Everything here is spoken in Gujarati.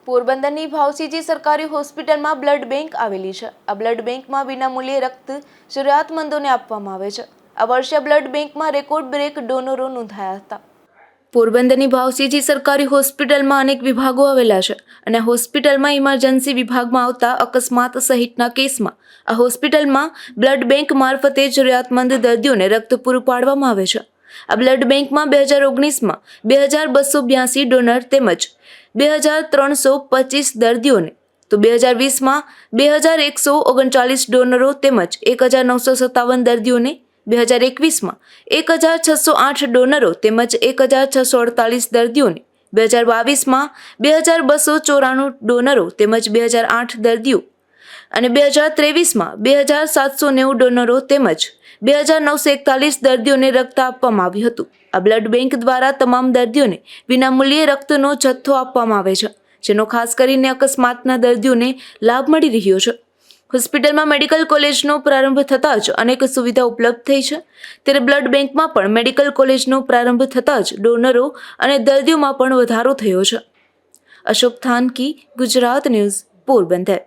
પોરબંદરની ભાવસીજી સરકારી હોસ્પિટલમાં બ્લડ બેંક આવેલી છે। આ બ્લડ બેંકમાં વિનામૂલ્યે રક્ત જરૂરિયાતમંદોને આપવામાં આવે છે। આ વર્ષે બ્લડ બેંકમાં રેકોર્ડ બ્રેક ડોનરો નોંધાયા હતા। પોરબંદરની ભાવસીજી સરકારી હોસ્પિટલમાં અનેક વિભાગો આવેલા છે અને હોસ્પિટલમાં ઇમરજન્સી વિભાગમાં આવતા અકસ્માત સહિતના કેસમાં આ હોસ્પિટલમાં બ્લડ બેંક મારફતે જરૂરિયાતમંદ દર્દીઓને રક્ત પૂરું પાડવામાં આવે છે। આ બ્લડ બેંકમાં 2019માં 2282 ડોનર તેમજ 2325 દર્દીઓને તો 2020માં 2139 ડોનરો તેમજ 1957 દર્દીઓને 2021માં 1608 ડોનરો તેમજ 1648 દર્દીઓને 2022માં 2294 ડોનરો તેમજ 2008 દર્દીઓ અને 2023માં 2790 ડોનરો તેમજ 2941 દર્દીઓને રક્ત આપવામાં આવ્યું હતું। આ બ્લડ બેંક દ્વારા તમામ દર્દીઓને વિનામૂલ્યે રક્તનો જથ્થો આપવામાં આવે છે, જેનો ખાસ કરીને અકસ્માતના દર્દીઓને લાભ મળી રહ્યો છે। હોસ્પિટલમાં મેડિકલ કોલેજનો પ્રારંભ થતાં જ અનેક સુવિધા ઉપલબ્ધ થઈ છે, ત્યારે બ્લડ બેંકમાં પણ મેડિકલ કોલેજનો પ્રારંભ થતાં જ ડોનરો અને દર્દીઓમાં પણ વધારો થયો છે। અશોક થાનકી, ગુજરાત ન્યૂઝ, પોરબંદર।